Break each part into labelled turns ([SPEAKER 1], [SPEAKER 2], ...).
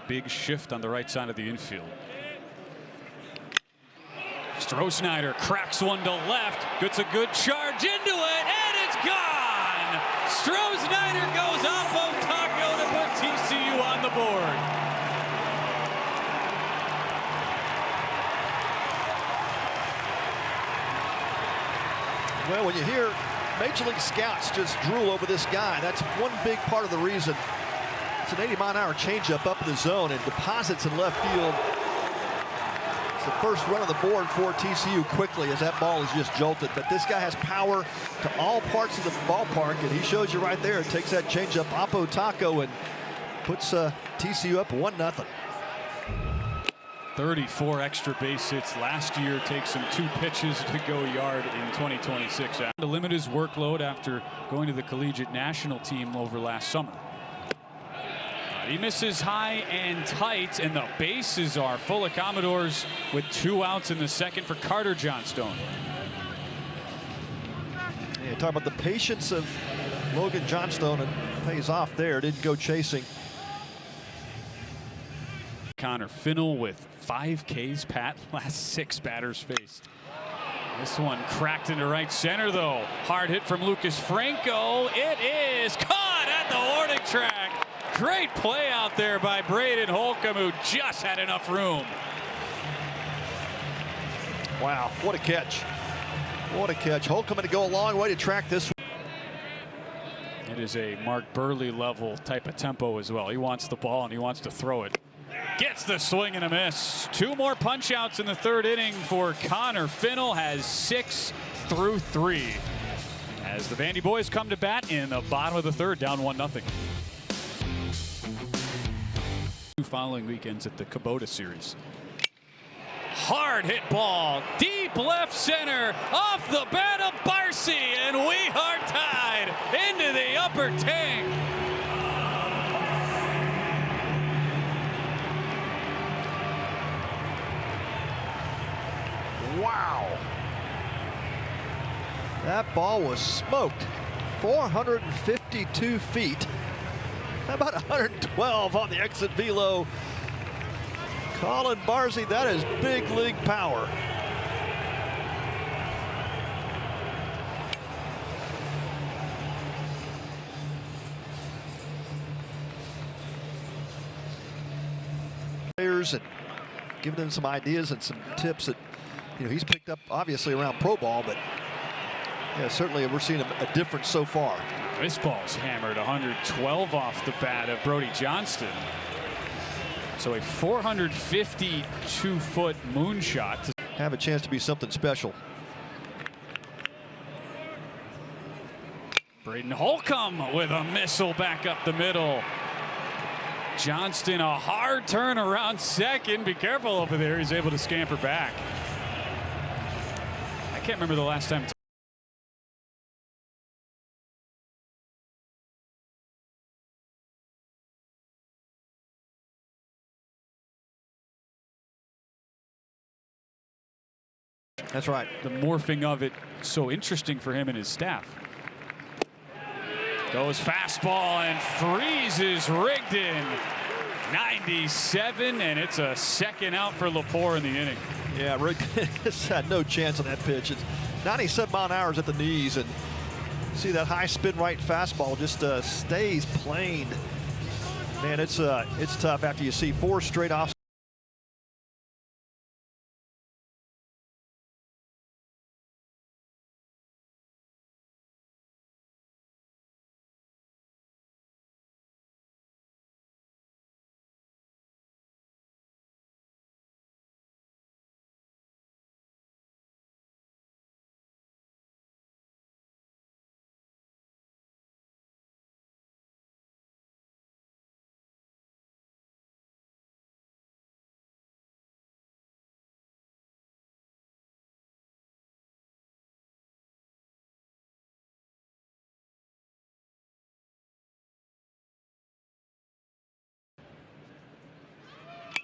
[SPEAKER 1] big shift on the right side of the infield. Stroh-Snyder cracks one to left, gets a good charge into it, and it's gone! Stroh-Snyder goes off of Taco to put TCU on the board.
[SPEAKER 2] Well, when you hear Major League scouts just drool over this guy, that's one big part of the reason. It's an 80-mile-an-hour changeup up in the zone and deposits in left field. It's the first run on the board for TCU quickly as that ball is just jolted. But this guy has power to all parts of the ballpark, and he shows you right there. It takes that changeup, Oppo Taco, and puts TCU up 1-0.
[SPEAKER 1] 34 extra base hits last year, takes him 2 pitches to go yard in 2026. To limit his workload after going to the collegiate national team over last summer. He misses high and tight, and the bases are full of Commodores with 2 outs in the second for Carter Johnstone.
[SPEAKER 2] Yeah, talk about the patience of Logan Johnstone, and pays off there. Didn't go chasing.
[SPEAKER 1] Connor Finnell with 5 Ks, Pat, last 6 batters faced. This one cracked into right center, though. Hard hit from Lucas Franco. It is caught at the warning track. Great play out there by Braden Holcomb, who just had enough room.
[SPEAKER 2] Wow, what a catch. What a catch. Holcomb going to go a long way to track this one.
[SPEAKER 1] It is a Mark Burley level type of tempo as well. He wants the ball and he wants to throw it. Gets the swing and a miss. 2 more punch outs in the 3rd inning for Connor Finnell. Has 6 through 3. As the Vandy boys come to bat in the bottom of the 3rd, down 1-0. 2 following weekends at the Kubota Series. Hard hit ball, deep left center, off the bat of Barcy, and we are tied into the upper tank.
[SPEAKER 2] Wow. That ball was smoked. 452 feet. How about 112 on the exit velo? Colin Barzy, that is big league power. Players and giving them some ideas and some tips that he's picked up obviously around pro ball, but yeah, certainly we're seeing a difference so far.
[SPEAKER 1] This ball's hammered 112 off the bat of Brody Johnston. So a 452-foot moonshot to
[SPEAKER 2] have a chance to be something special.
[SPEAKER 1] Braden Holcomb with a missile back up the middle. Johnston, a hard turn around second. Be careful over there. He's able to scamper back. I can't remember the last time.
[SPEAKER 2] That's right.
[SPEAKER 1] The morphing of it so interesting for him and his staff. Goes fastball and freezes Rigdon. 97, and it's a 2nd out for Lepore in the inning.
[SPEAKER 2] Yeah, Rigdon has had no chance on that pitch. It's 97 mile-an-hour at the knees, and see that high spin right fastball just stays planed. Man, it's tough after you see 4 straight off.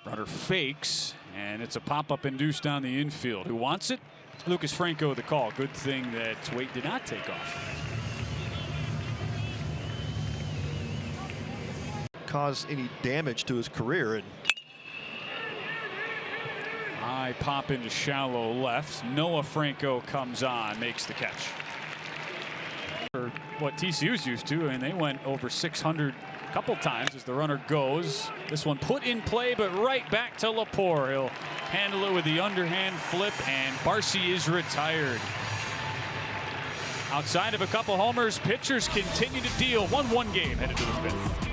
[SPEAKER 1] Runner fakes, and it's a pop-up induced down the infield. Who wants it? Lucas Franco the call. Good thing that Waite did not take off.
[SPEAKER 2] cause any damage to his career. And
[SPEAKER 1] high pop into shallow left. Noah Franco comes on, makes the catch. For what TCU's used to, and they went over 600 a couple times as the runner goes. This one put in play, but right back to Lepore. He'll handle it with the underhand flip, and Barcy is retired. Outside of a couple homers, pitchers continue to deal. 1-1 game headed to the fifth.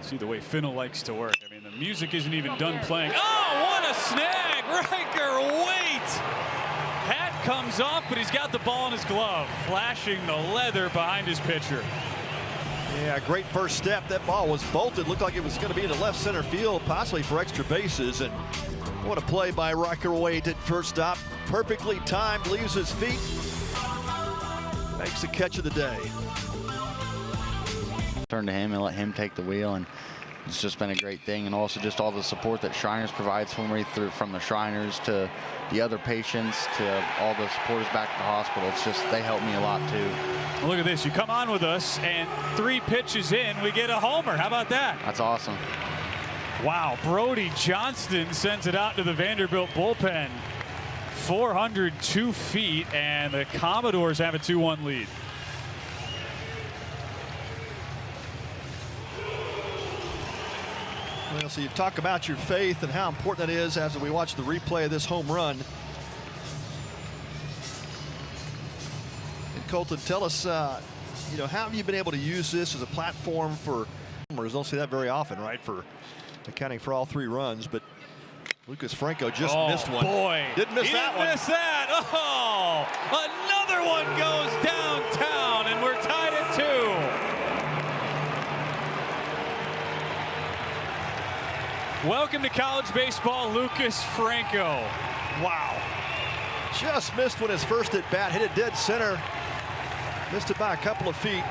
[SPEAKER 1] See the way Finnell likes to work. I mean, the music isn't even done playing. Oh, what a snag! Riker, wait! Hat comes off, but he's got the ball in his glove, flashing the leather behind his pitcher.
[SPEAKER 2] Yeah, great first step. That ball was bolted. Looked like it was going to be in the left center field, possibly for extra bases. And what a play by Riker Wade at first stop. Perfectly timed, leaves his feet, makes the catch of the day.
[SPEAKER 3] Turn to him and let him take the wheel, and it's just been a great thing. And also just all the support that Shriners provides for me, from the Shriners to the other patients to all the supporters back at the hospital. It's just, they help me a lot too.
[SPEAKER 1] Look at this, you come on with us and 3 pitches in, we get a homer. How about that?
[SPEAKER 3] That's awesome.
[SPEAKER 1] Wow, Brody Johnston sends it out to the Vanderbilt bullpen. 402 feet, and the Commodores have a 2-1 lead.
[SPEAKER 2] Well, so you've talked about your faith and how important that is as we watch the replay of this home run. And Colton, tell us, you know, how have you been able to use this as a platform for homers? Don't see that very often, right? For accounting for all 3 runs, but Lucas Franco just missed one.
[SPEAKER 1] Boy,
[SPEAKER 2] didn't miss that one.
[SPEAKER 1] Miss that. Oh, another one goes downtown, and we're tied at 2. Welcome to college baseball, Lucas Franco. Wow.
[SPEAKER 2] Just missed one his first at bat, hit it dead center. Missed it by a couple of feet,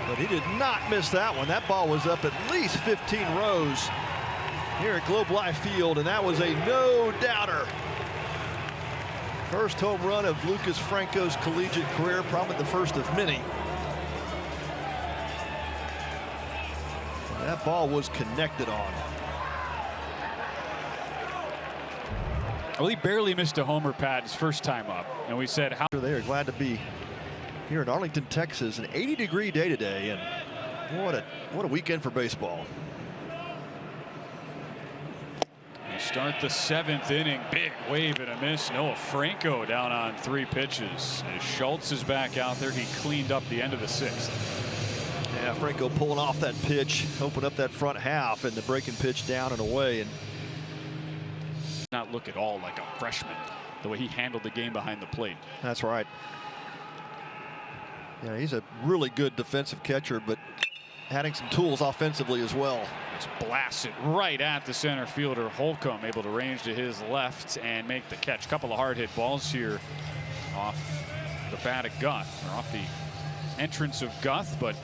[SPEAKER 2] but he did not miss that one. That ball was up at least 15 rows here at Globe Life Field, and that was a no-doubter. First home run of Lucas Franco's collegiate career, probably the first of many. That ball was connected on.
[SPEAKER 1] Well, he barely missed a homer, Pat, his first time up, and we said how
[SPEAKER 2] They are glad to be here in Arlington, Texas. An 80-degree day today, and what a weekend for baseball.
[SPEAKER 1] we start the 7th inning. Big wave and a miss. Noah Franco down on 3 pitches. As Schultz is back out there, he cleaned up the end of the 6th.
[SPEAKER 2] Yeah, Franco pulling off that pitch, opened up that front half, and the breaking pitch down and away. And
[SPEAKER 1] not look at all like a freshman, the way he handled the game behind the plate.
[SPEAKER 2] that's right. Yeah, he's a really good defensive catcher, but adding some tools offensively as well.
[SPEAKER 1] Just blast it right at the center fielder. Holcomb able to range to his left and make the catch. Couple of hard hit balls here off the bat of Guth, or off the entrance of Guth, but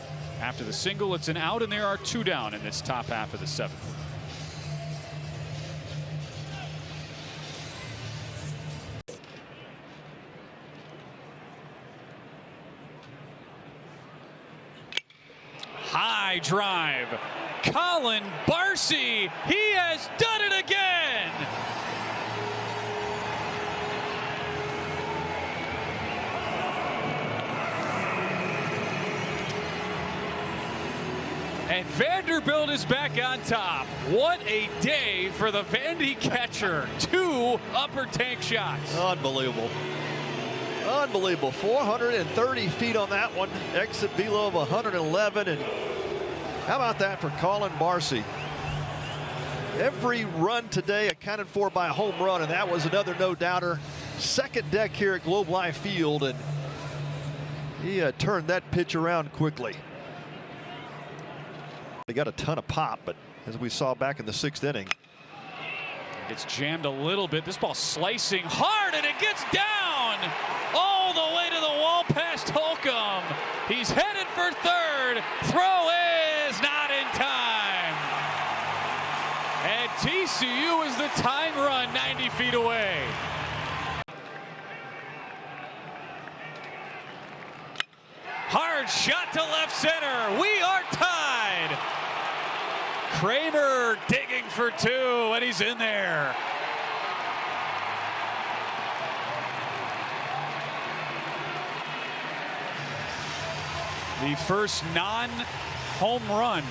[SPEAKER 1] after the single, it's an out, and there are 2 down in this top half of the 7th. High drive. Colin Barcy, he has done it again. And Vanderbilt is back on top. What a day for the Vandy catcher. 2 upper tank shots.
[SPEAKER 2] Unbelievable. Unbelievable. 430 feet on that one. Exit velo of 111. And how about that for Colin Barcy? Every run today accounted for by a home run, and that was another no-doubter. Second deck here at Globe Life Field, and he turned that pitch around quickly. They got a ton of pop, but as we saw back in the 6th inning,
[SPEAKER 1] it's jammed a little bit. This ball slicing hard, and it gets down all the way to the wall past Holcomb. He's headed for 3rd. Throw is not in time. And TCU is the tying run 90 feet away. Hard shot. shot to left center. We are tied. Kramer digging for two, and he's in there. The first non-home run.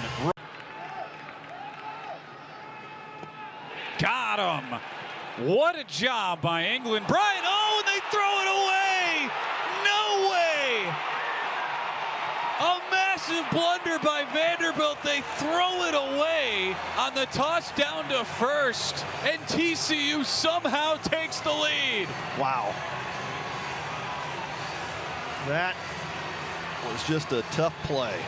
[SPEAKER 1] Got him. What a job by England. Bryant, oh, and they throw it away. No way. A massive blunder by Vanderbilt. They throw it away on the toss down to first, and TCU somehow takes the lead.
[SPEAKER 2] Wow. That was just a tough play.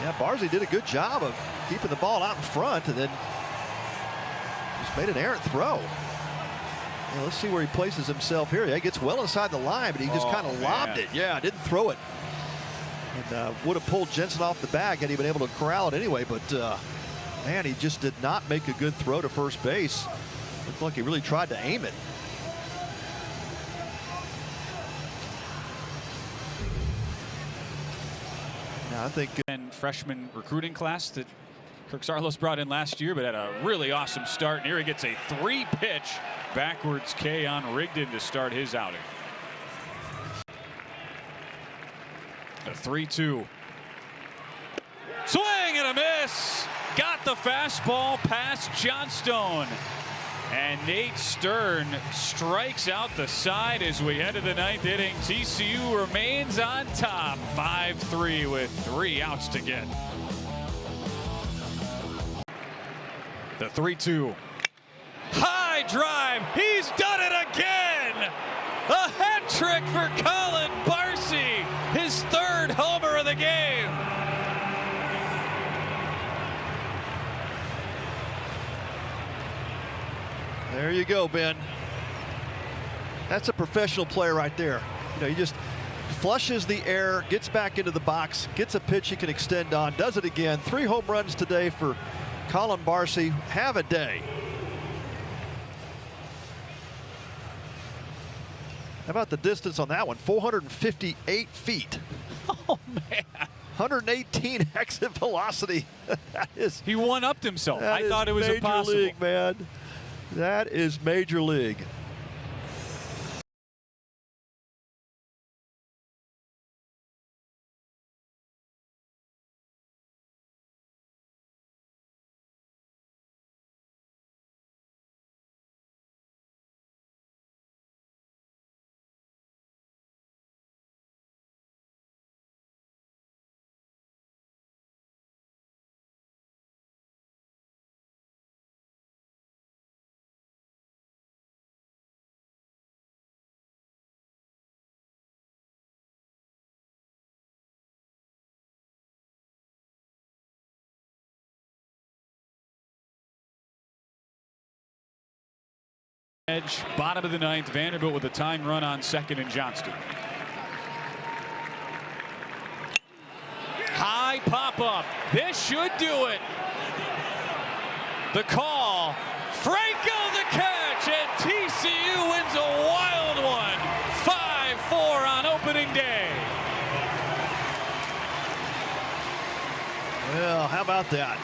[SPEAKER 2] Yeah, Barsey did a good job of keeping the ball out in front and then just made an errant throw. Yeah, let's see where he places himself here. Yeah, he gets well inside the line, but he just kind of lobbed it. Yeah, didn't throw it. And would have pulled Jensen off the bag had he been able to corral it anyway. But, man, he just did not make a good throw to first base. Looked like he really tried to aim it. Now, I think
[SPEAKER 1] freshman recruiting class that Kirk Saarloos brought in last year, but had a really awesome start. And here he gets a 3-pitch backwards K on Rigdon to start his outing. A 3-2. Swing and a miss. Got the fastball past Johnstone. And Nate Stern strikes out the side as we head to the 9th inning. TCU remains on top, 5-3 with 3 outs to get. The 3-2. High drive. He's done it again. A hat trick for Colin Barsey. His 3rd homer of the game.
[SPEAKER 2] There you go, Ben. That's a professional player right there. You know, he just flushes the air, gets back into the box, gets a pitch he can extend on, does it again. 3 home runs today for Colin Barsey. Have a day. How about the distance on that one? 458 feet.
[SPEAKER 1] Oh, man.
[SPEAKER 2] 118 exit velocity. That is.
[SPEAKER 1] He one-upped himself. I thought it was impossible.
[SPEAKER 2] Major league, man. That is major league.
[SPEAKER 1] Edge, bottom of the 9th, Vanderbilt with a tying run on 2nd and Johnston. High pop-up. This should do it. The call. Franco the catch, and TCU wins a wild one. 5-4 on opening day.
[SPEAKER 2] Well, how about that?